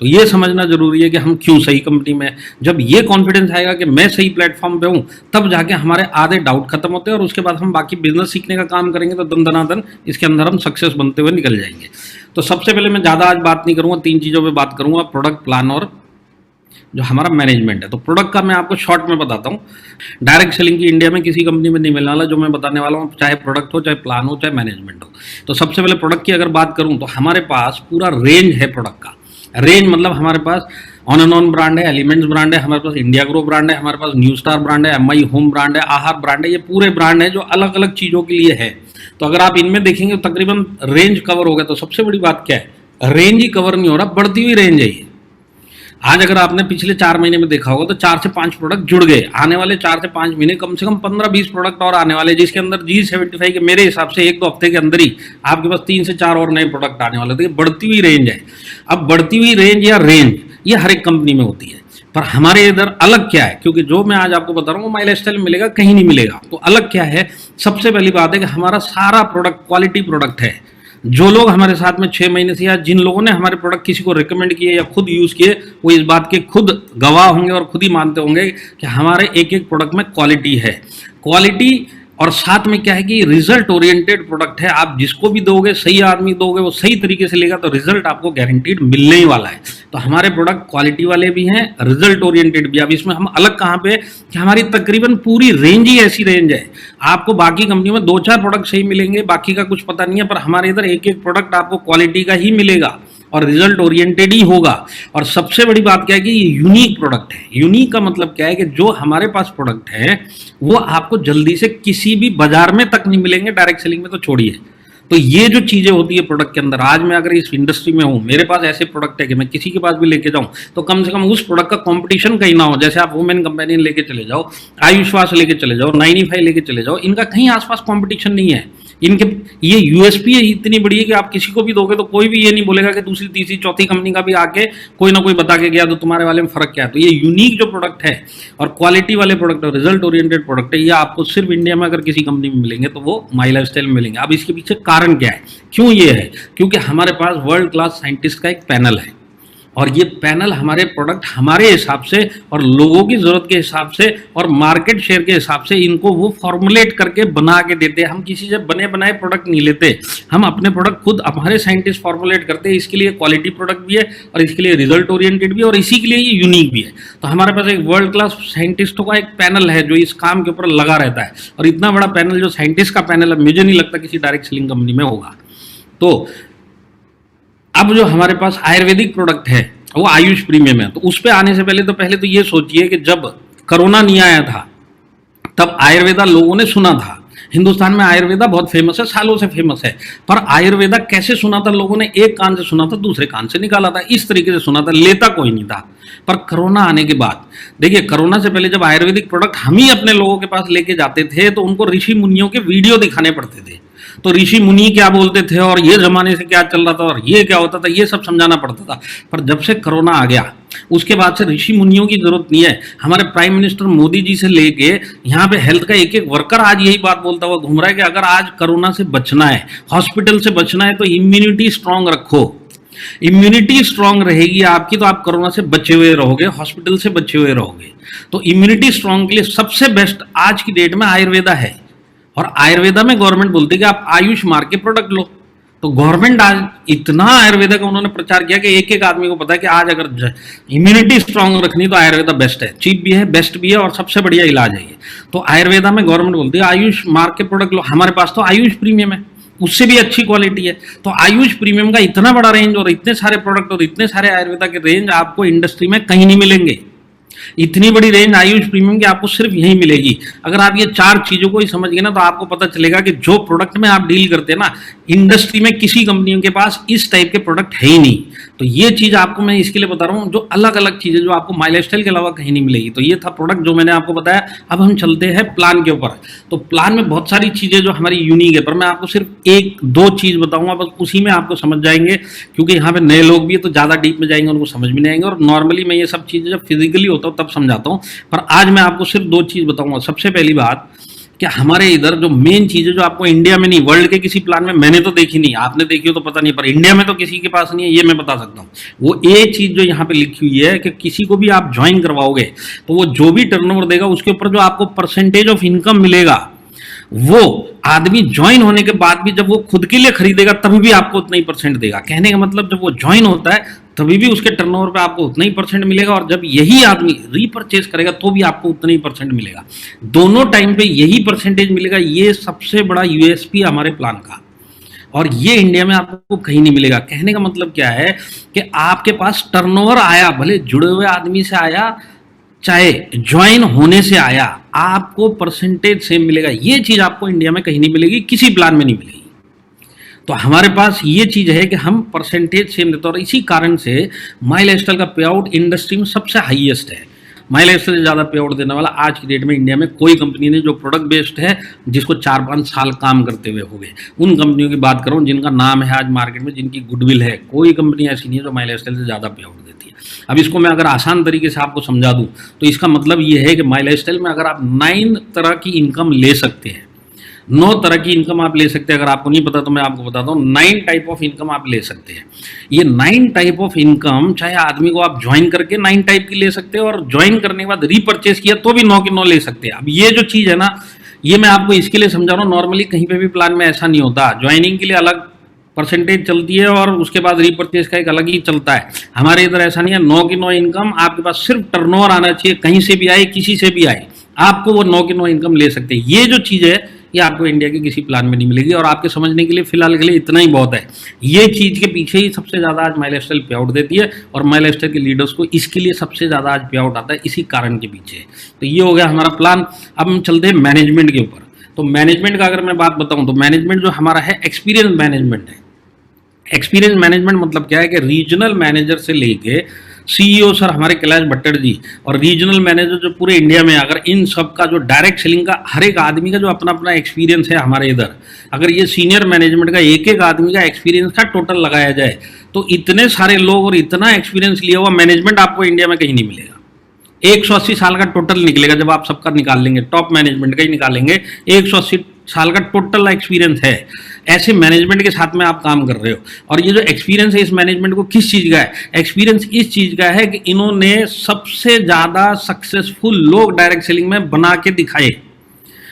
तो ये समझना जरूरी है कि हम क्यों सही कंपनी में हैं। जब ये कॉन्फिडेंस आएगा कि मैं सही प्लेटफॉर्म पे हूँ, तब जाके हमारे आधे डाउट खत्म होते हैं और उसके बाद हम बाकी बिजनेस सीखने का काम करेंगे तो दन दनादन इसके अंदर हम सक्सेस बनते हुए निकल जाएंगे। तो सबसे पहले मैं ज़्यादा आज बात नहीं करूँगा, 3 चीज़ों पर बात करूँगा, प्रोडक्ट, प्लान और जो हमारा मैनेजमेंट है। तो प्रोडक्ट का मैं आपको शॉर्ट में बताता हूँ। डायरेक्ट सेलिंग की इंडिया में किसी कंपनी में नहीं मिलने वाला जो मैं बताने वाला हूँ, चाहे प्रोडक्ट हो, चाहे प्लान हो, चाहे मैनेजमेंट हो। तो सबसे पहले प्रोडक्ट की अगर बात करूँ तो हमारे पास पूरा रेंज है प्रोडक्ट का। रेंज मतलब हमारे pass on and on brand है, एलिमेंट्स ब्रांड है, हमारे पास इंडिया ग्रो ब्रांड है, हमारे पास न्यू स्टार ब्रांड है, एमआई होम ब्रांड है, आहार ब्रांड है। ये पूरे ब्रांड है जो अलग अलग चीज़ों के लिए है। तो अगर आप इनमें देखेंगे तो तकरीबन रेंज कवर हो गया। तो सबसे बड़ी बात क्या है, रेंज ही कवर नहीं हो रहा, बढ़ती हुई रेंज है ये। आज अगर आपने पिछले 4 महीने में देखा होगा तो 4 से 5 प्रोडक्ट जुड़ गए। आने वाले 4 से 5 महीने कम से कम 15-20 प्रोडक्ट और आने वाले, जिसके अंदर G75 के मेरे हिसाब से 1-2 हफ्ते के अंदर ही आपके पास 3 से 4 और नए प्रोडक्ट आने वाले। तो ये बढ़ती हुई रेंज है। अब बढ़ती हुई रेंज या रेंज ये हर एक कंपनी में होती है, पर हमारे इधर अलग क्या है, क्योंकि जो मैं आज आपको बता रहा हूँ माई लाइफस्टाइल में मिलेगा, कहीं नहीं मिलेगा। तो अलग क्या है, सबसे पहली बात है कि हमारा सारा प्रोडक्ट क्वालिटी प्रोडक्ट है। जो लोग हमारे साथ में 6 महीने से, या जिन लोगों ने हमारे प्रोडक्ट किसी को रिकमेंड किए या खुद यूज़ किए, वो इस बात के खुद गवाह होंगे और खुद ही मानते होंगे कि हमारे एक एक प्रोडक्ट में क्वालिटी है। क्वालिटी और साथ में क्या है कि रिजल्ट ओरिएंटेड प्रोडक्ट है। आप जिसको भी दोगे, सही आदमी दोगे, वो सही तरीके से लेगा तो रिजल्ट आपको गारंटीड मिलने ही वाला है। तो हमारे प्रोडक्ट क्वालिटी वाले भी हैं, रिजल्ट ओरिएंटेड भी। अब इसमें हम अलग कहाँ पे कि हमारी तकरीबन पूरी रेंज ही ऐसी रेंज है। आपको बाकी कंपनियों में 2-4 प्रोडक्ट सही मिलेंगे, बाकी का कुछ पता नहीं है, पर हमारे इधर एक एक प्रोडक्ट आपको क्वालिटी का ही मिलेगा और रिजल्ट ओरिएंटेड ही होगा। और सबसे बड़ी बात क्या है कि ये यूनिक प्रोडक्ट है। यूनिक का मतलब क्या है कि जो हमारे पास प्रोडक्ट है वो आपको जल्दी से किसी भी बाजार में तक नहीं मिलेंगे, डायरेक्ट सेलिंग में तो छोड़िए। तो ये जो चीजें होती है प्रोडक्ट के अंदर, आज मैं अगर इस इंडस्ट्री में हूँ, मेरे पास ऐसे प्रोडक्ट है कि मैं किसी के पास भी लेके जाऊँ तो कम से कम उस प्रोडक्ट का कंपटीशन कहीं ना हो। जैसे आप वुमेन कंपेनियन लेके चले जाओ, आयुष्वास लेके चले जाओ, 95 लेके चले जाओ, इनका कहीं आसपास कंपटीशन नहीं है। इनके ये यूएसपी है इतनी बड़ी है कि आप किसी को भी दोगे तो कोई भी ये नहीं बोलेगा कि दूसरी, तीसरी, चौथी कंपनी का भी आके कोई ना कोई बता के गया तो तुम्हारे वाले में फर्क क्या है। तो ये यूनिक जो प्रोडक्ट है और क्वालिटी वाले प्रोडक्ट और रिजल्ट ओरिएंटेड प्रोडक्ट है, ये आपको सिर्फ इंडिया में अगर किसी कंपनी में मिलेंगे तो वो माई लाइफस्टाइल में मिलेंगे। अब इसके पीछे कारण क्या है, क्यों ये है, क्योंकि हमारे पास वर्ल्ड क्लास साइंटिस्ट का एक पैनल है और ये पैनल हमारे प्रोडक्ट हमारे हिसाब से और लोगों की ज़रूरत के हिसाब से और मार्केट शेयर के हिसाब से इनको वो फॉर्मुलेट करके बना के देते हैं। हम किसी से बने बनाए प्रोडक्ट नहीं लेते, हम अपने प्रोडक्ट खुद हमारे साइंटिस्ट फॉर्मुलेट करते हैं। इसके लिए क्वालिटी प्रोडक्ट भी है और इसके लिए रिजल्ट ओरिएंटेड भी है और इसी के लिए ये यूनिक भी है। तो हमारे पास एक वर्ल्ड क्लास साइंटिस्टों का एक पैनल है जो इस काम के ऊपर लगा रहता है। और इतना बड़ा पैनल जो साइंटिस्ट का पैनल है, मुझे नहीं लगता किसी डायरेक्ट सेलिंग कंपनी में होगा। तो अब जो हमारे पास आयुर्वेदिक प्रोडक्ट है वो आयुष प्रीमियम है। तो उस पे आने से पहले तो ये सोचिए कि जब कोरोना नहीं आया था तब आयुर्वेदा लोगों ने सुना था। हिंदुस्तान में आयुर्वेदा बहुत फेमस है, सालों से फेमस है, पर आयुर्वेदा कैसे सुना था लोगों ने, एक कान से सुना था, दूसरे कान से निकाला था, इस तरीके से सुना था, लेता कोई नहीं था। पर कोरोना आने के बाद देखिए, कोरोना से पहले जब आयुर्वेदिक प्रोडक्ट हम ही अपने लोगों के पास लेके जाते थे तो उनको ऋषि मुनियों के वीडियो दिखाने पड़ते थे। तो ऋषि मुनि क्या बोलते थे और ये जमाने से क्या चल रहा था और ये क्या होता था, ये सब समझाना पड़ता था। पर जब से कोरोना आ गया उसके बाद से ऋषि मुनियों की जरूरत नहीं है। हमारे प्राइम मिनिस्टर मोदी जी से लेके यहाँ पे हेल्थ का एक एक वर्कर आज यही बात बोलता हुआ घूम रहा है कि अगर आज कोरोना से बचना है, हॉस्पिटल से बचना है, तो इम्यूनिटी स्ट्रांग रखो। इम्यूनिटी स्ट्रांग रहेगी आपकी तो आप कोरोना से बचे हुए रहोगे, हॉस्पिटल से बचे हुए रहोगे। तो इम्यूनिटी स्ट्रांग के लिए सबसे बेस्ट आज की डेट में आयुर्वेदा है। और आयुर्वेदा में गवर्नमेंट बोलती है कि आप आयुष मार्क के प्रोडक्ट लो। तो गवर्नमेंट आज इतना आयुर्वेदा का उन्होंने प्रचार किया कि एक एक आदमी को पता है कि आज अगर इम्यूनिटी स्ट्रांग रखनी तो आयुर्वेदा बेस्ट है, चीप भी है, बेस्ट भी है और सबसे बढ़िया इलाज है ये। तो आयुर्वेदा में गवर्नमेंट बोलती है आयुष मार्क के प्रोडक्ट लो। हमारे पास तो आयुष प्रीमियम है, उससे भी अच्छी क्वालिटी है। तो आयुष प्रीमियम का इतना बड़ा रेंज और इतने सारे प्रोडक्ट और इतने सारे आयुर्वेदा के रेंज आपको इंडस्ट्री में कहीं नहीं मिलेंगे। इतनी बड़ी रेंज आयुष प्रीमियम की आपको सिर्फ यही मिलेगी। अगर आप ये 4 चीजों को ही समझ गए ना तो आपको पता चलेगा कि जो प्रोडक्ट में आप डील करते हैं ना, इंडस्ट्री में किसी कंपनियों के पास इस टाइप के प्रोडक्ट है ही नहीं। तो ये चीज आपको मैं इसके लिए बता रहा हूँ, जो अलग अलग चीजें जो आपको माई लाइफस्टाइल के अलावा कहीं नहीं मिलेगी। तो ये था प्रोडक्ट जो मैंने आपको बताया। अब हम चलते हैं प्लान के ऊपर। तो प्लान में बहुत सारी चीजें जो हमारी यूनिक है, पर मैं आपको सिर्फ 1-2 चीज बताऊंगा, बस उसी में आपको समझ जाएंगे, क्योंकि यहाँ पे नए लोग भी है तो ज्यादा डीप में जाएंगे उनको समझ में नहीं आएंगे। और नॉर्मली मैं ये सब चीजें जब फिजिकली होता हूँ तब समझाता हूँ, पर आज मैं आपको सिर्फ 2 चीज बताऊंगा। सबसे पहली बात कि कि हमारे इधर जो मेन चीज़ है जो आपको इंडिया में नहीं, वर्ल्ड के किसी प्लान में मैंने तो देखी नहीं, आपने देखी हो तो पता नहीं, पर इंडिया में तो किसी के पास नहीं है, ये मैं बता सकता हूँ। वो एक चीज़ जो यहाँ पे लिखी हुई है कि किसी को भी आप ज्वाइन करवाओगे तो वो जो भी टर्नओवर देगा उसके ऊपर जो आपको परसेंटेज ऑफ इनकम मिलेगा, वो आदमी ज्वाइन होने के बाद भी जब वो खुद के लिए खरीदेगा तभी भी आपको उतना ही परसेंट देगा। कहने का मतलब जब वो ज्वाइन होता है तभी भी उसके टर्नओवर पे आपको उतना ही परसेंट मिलेगा, और जब यही आदमी रीपरचेज करेगा तो भी आपको उतना ही परसेंट मिलेगा। दोनों टाइम पे यही परसेंटेज मिलेगा। ये सबसे बड़ा यूएसपी है हमारे प्लान का, और ये इंडिया में आपको कहीं नहीं मिलेगा। कहने का मतलब क्या है कि आपके पास टर्नओवर आया, भले जुड़े हुए आदमी से आया चाहे ज्वाइन होने से आया, आपको परसेंटेज सेम मिलेगा। ये चीज आपको इंडिया में कहीं नहीं मिलेगी, किसी प्लान में नहीं मिलेगी। तो हमारे पास ये चीज है कि हम परसेंटेज सेम देते हैं, और इसी कारण से माई लाइफस्टाइल का पे आउट इंडस्ट्री में सबसे हाईएस्ट है। माई लाइफस्टाइल से ज़्यादा पे आउट देने वाला आज की डेट में इंडिया में कोई कंपनी नहीं, जो प्रोडक्ट बेस्ड है, जिसको 4-5 साल काम करते हुए हो गए। उन कंपनियों की बात करूँ जिनका नाम है आज मार्केट में, जिनकी गुडविल है, कोई कंपनी ऐसी नहीं है जो माई लाइफस्टाइल से ज़्यादा पे आउट देती है। अब इसको मैं अगर आसान तरीके से आपको समझा दूँ तो इसका मतलब ये है कि माई लाइफस्टाइल में अगर आप 9 तरह की इनकम ले सकते हैं, 9 तरह की इनकम आप ले सकते हैं। अगर आपको नहीं पता तो मैं आपको बताता हूँ, 9 टाइप ऑफ इनकम आप ले सकते हैं। ये 9 टाइप ऑफ इनकम चाहे आदमी को आप ज्वाइन करके 9 टाइप की ले सकते हैं, और ज्वाइन करने के बाद रीपरचेज किया तो भी 9 की 9 ले सकते हैं। अब ये जो चीज़ है ना, ये मैं आपको इसके लिए समझा रहा हूँ, नॉर्मली कहीं पे भी प्लान में ऐसा नहीं होता। ज्वाइनिंग के लिए अलग परसेंटेज चलती है और उसके बाद रीपरचेज का एक अलग ही चलता है। हमारे इधर ऐसा नहीं है। 9 की 9 इनकम आपके पास सिर्फ टर्नओवर आना चाहिए, कहीं से भी आए, किसी से भी आए, आपको वो 9 की 9 इनकम ले सकते हैं। ये जो चीज़ है ये आपको इंडिया के किसी प्लान में नहीं मिलेगी, और आपके समझने के लिए फिलहाल के लिए इतना ही बहुत है। ये चीज़ के पीछे ही सबसे ज़्यादा आज माई लाइफस्टाइल पे आउट देती है, और माई लाइफस्टाइल के लीडर्स को इसके लिए सबसे ज़्यादा आज पे आउट आता है, इसी कारण के पीछे। तो ये हो गया हमारा प्लान। अब हम चलते हैं मैनेजमेंट के ऊपर। तो मैनेजमेंट का अगर मैं बात बताऊँ तो मैनेजमेंट जो हमारा है एक्सपीरियंस मैनेजमेंट है। एक्सपीरियंस मैनेजमेंट मतलब क्या है कि रीजनल मैनेजर से लेके सीईओ सर हमारे कैलाश भट्टर जी, और रीजनल मैनेजर जो पूरे इंडिया में, अगर इन सब का जो डायरेक्ट सेलिंग का हर एक आदमी का जो अपना अपना एक्सपीरियंस है हमारे इधर, अगर ये सीनियर मैनेजमेंट का एक एक आदमी का एक्सपीरियंस का टोटल लगाया जाए तो इतने सारे लोग और इतना एक्सपीरियंस लिया हुआ मैनेजमेंट आपको इंडिया में कहीं नहीं मिलेगा। 180 साल का टोटल निकलेगा जब आप सबका निकाल लेंगे, टॉप मैनेजमेंट का ही निकालेंगे। 180 साल का टोटल एक्सपीरियंस है, ऐसे मैनेजमेंट के साथ में आप काम कर रहे हो। और ये जो एक्सपीरियंस है इस मैनेजमेंट को किस चीज़ का है? एक्सपीरियंस इस चीज़ का है कि इन्होंने सबसे ज़्यादा सक्सेसफुल लोग डायरेक्ट सेलिंग में बना के दिखाए।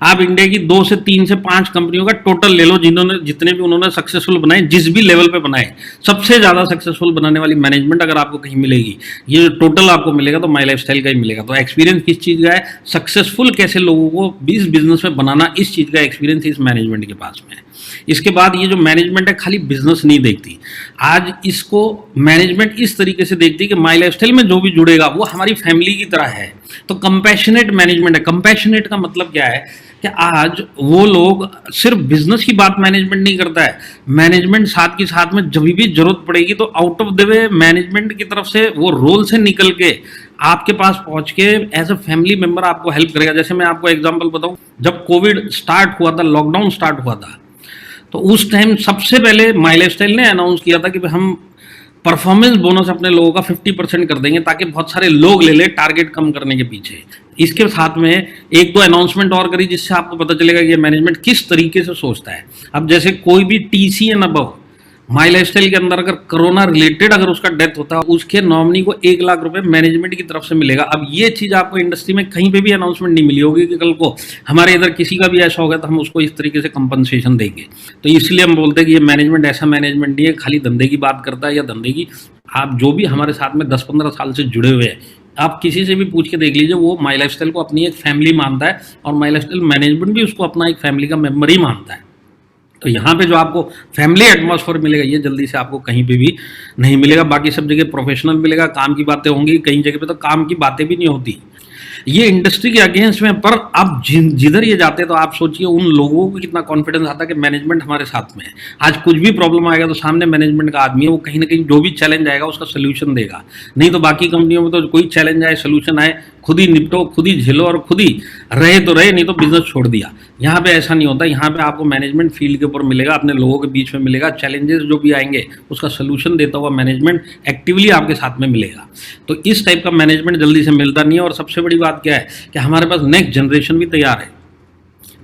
आप इंडिया की 2 से 3 से 5 कंपनियों का टोटल ले लो, जितने भी उन्होंने सक्सेसफुल बनाए, जिस भी लेवल पे बनाए, सबसे ज़्यादा सक्सेसफुल बनाने वाली मैनेजमेंट अगर आपको कहीं मिलेगी, ये जो टोटल आपको मिलेगा तो माई लाइफस्टाइल का ही मिलेगा। तो एक्सपीरियंस किस चीज़ का है? सक्सेसफुल कैसे लोगों को इस बिजनेस में बनाना, इस चीज़ का एक्सपीरियंस इस मैनेजमेंट के पास में है। इसके बाद ये जो मैनेजमेंट है खाली बिजनेस नहीं देखती, आज इसको मैनेजमेंट इस तरीके से देखती है कि माई लाइफस्टाइल में जो भी जुड़ेगा वो हमारी फैमिली की तरह है। तो कंपैशनेट मैनेजमेंट है। कंपैशनेट का मतलब क्या है कि आज वो लोग सिर्फ बिजनेस की बात मैनेजमेंट नहीं करता है, मैनेजमेंट साथ के साथ में जब भी जरूरत पड़ेगी तो out of the way management की तरफ से वो रोल से निकल के आपके पास पहुंच के एज अ फैमिली मेंबर आपको हेल्प करेगा। जैसे मैं आपको एग्जांपल बताऊं, जब कोविड स्टार्ट हुआ था, लॉकडाउन स्टार्ट हुआ था, तो उस टाइम सबसे पहले माई लाइफस्टाइल ने अनाउंस किया था कि हम परफॉर्मेंस बोनस अपने लोगों का 50% कर देंगे ताकि बहुत सारे लोग ले ले टारगेट कम करने के पीछे। इसके साथ में एक दो अनाउंसमेंट और करी जिससे आपको पता चलेगा कि ये मैनेजमेंट किस तरीके से सोचता है। अब जैसे कोई भी TC and above my lifestyle के अंदर अगर कोरोना रिलेटेड अगर उसका डेथ होता है, उसके नॉमिनी को 1 लाख रुपए मैनेजमेंट की तरफ से मिलेगा। अब ये चीज़ आपको इंडस्ट्री में कहीं पे भी अनाउंसमेंट नहीं मिली होगी कि कल को हमारे इधर किसी का भी ऐसा होगा तो हम उसको इस तरीके से कंपनसेशन देंगे। तो इसलिए हम बोलते हैं कि ये मैनेजमेंट ऐसा मैनेजमेंट नहीं है खाली धंधे की बात करता है या धंधे की। आप जो भी हमारे साथ में 10-15 साल से जुड़े हुए हैं, आप किसी से भी पूछ के देख लीजिए, वो माई लाइफस्टाइल को अपनी एक फैमिली मानता है, और माई लाइफस्टाइल मैनेजमेंट भी उसको अपना एक फैमिली का मेंबर ही मानता है। तो यहाँ पे जो आपको फैमिली एटमॉस्फेयर मिलेगा ये जल्दी से आपको कहीं पे भी नहीं मिलेगा। बाकी सब जगह प्रोफेशनल मिलेगा, काम की बातें होंगी, कई जगह पे तो काम की बातें भी नहीं होती। ये इंडस्ट्री के अगेंस्ट में, पर अब जिधर ये जाते हैं तो आप सोचिए उन लोगों को कितना कॉन्फिडेंस आता है कि मैनेजमेंट हमारे साथ में है। आज कुछ भी प्रॉब्लम आएगा तो सामने मैनेजमेंट का आदमी है, वो कहीं ना कहीं जो भी चैलेंज आएगा उसका सोल्यूशन देगा। नहीं तो बाकी कंपनियों में तो कोई चैलेंज आए, सोल्यूशन आए, खुद ही निपटो, खुद ही झेलो और खुद ही रहे तो रहे, नहीं तो बिजनेस छोड़ दिया। यहाँ पे ऐसा नहीं होता। यहाँ पे आपको मैनेजमेंट फील्ड के ऊपर मिलेगा, अपने लोगों के बीच में मिलेगा, चैलेंजेस जो भी आएंगे उसका सोल्यूशन देता हुआ मैनेजमेंट एक्टिवली आपके साथ में मिलेगा। तो इस टाइप का मैनेजमेंट जल्दी से मिलता नहीं है। और सबसे बड़ी बात क्या है कि हमारे पास नेक्स्ट जनरेशन भी तैयार है।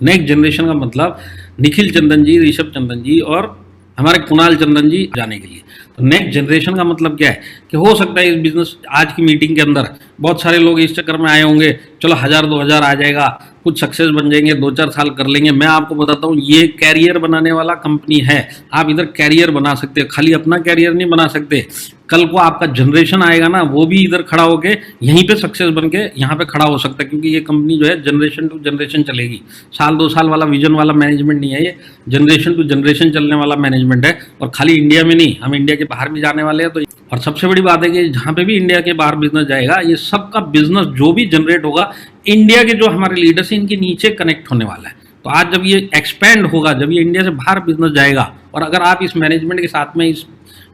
नेक्स्ट जनरेशन का मतलब निखिल चंदन जी, ऋषभ चंदन जी और हमारे कुणाल चंदन जी जाने के लिए। तो नेक्स्ट जनरेशन का मतलब क्या है कि हो सकता है इस बिजनेस आज की मीटिंग के अंदर बहुत सारे लोग इस चक्कर में आए होंगे, चलो 1000-2000 आ जाएगा, कुछ सक्सेस बन जाएंगे, 2-4 साल कर लेंगे। मैं आपको बताता हूँ ये कैरियर बनाने वाला कंपनी है। आप इधर कैरियर बना सकते हो, खाली अपना कैरियर नहीं बना सकते। कल को आपका जनरेशन आएगा ना, वो भी इधर खड़ा होके यहीं पे सक्सेस बन के यहाँ पे खड़ा हो सकता है, क्योंकि ये कंपनी जो है जनरेशन टू जनरेशन चलेगी। साल 2 साल वाला विजन वाला मैनेजमेंट नहीं है, ये जनरेशन टू जनरेशन चलने वाला मैनेजमेंट है। और खाली इंडिया में नहीं, हम इंडिया के बाहर भी जाने वाले हैं। तो और सबसे बड़ी बात है कि जहाँ पे भी इंडिया के बाहर बिजनेस जाएगा, ये सबका बिजनेस जो भी जनरेट होगा, इंडिया के जो हमारे लीडर्स हैं इनके नीचे कनेक्ट होने वाला है। तो आज जब ये एक्सपेंड होगा, जब ये इंडिया से बाहर बिजनेस जाएगा, और अगर आप इस मैनेजमेंट के साथ में इस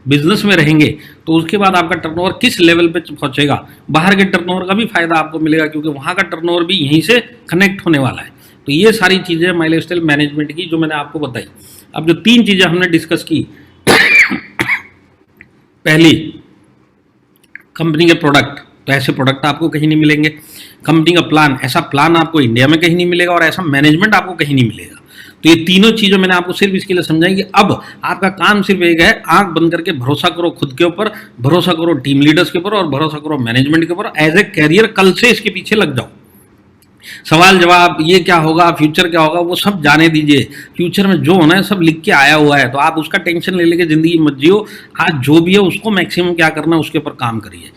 बिजनेस में रहेंगे, तो उसके बाद आपका टर्नओवर किस लेवल पे पहुंचेगा, बाहर के टर्नओवर का भी फायदा आपको मिलेगा, क्योंकि वहां का टर्नओवर भी यहीं से कनेक्ट होने वाला है। तो ये सारी चीजें माइलस्टाइल मैनेजमेंट की जो मैंने आपको बताई। अब जो 3 चीजें हमने डिस्कस की, पहली कंपनी के प्रोडक्ट, तो ऐसे प्रोडक्ट आपको कहीं नहीं मिलेंगे। कंपनी का प्लान, ऐसा प्लान आपको इंडिया में कहीं नहीं मिलेगा, और ऐसा मैनेजमेंट आपको कहीं नहीं मिलेगा। तो ये तीनों चीज़ें मैंने आपको सिर्फ इसके लिए समझाई कि अब आपका काम सिर्फ एक है, आंख बंद करके भरोसा करो खुद के ऊपर, भरोसा करो टीम लीडर्स के ऊपर, और भरोसा करो मैनेजमेंट के ऊपर। एज ए कैरियर कल से इसके पीछे लग जाओ। सवाल जवाब, ये क्या होगा, फ्यूचर क्या होगा, वो सब जाने दीजिए। फ्यूचर में जो होना है सब लिख के आया हुआ है, तो आप उसका टेंशन ले लेके जिंदगी मत जियो। आज जो भी है उसको मैक्सिमम क्या करना है उसके ऊपर काम करिए।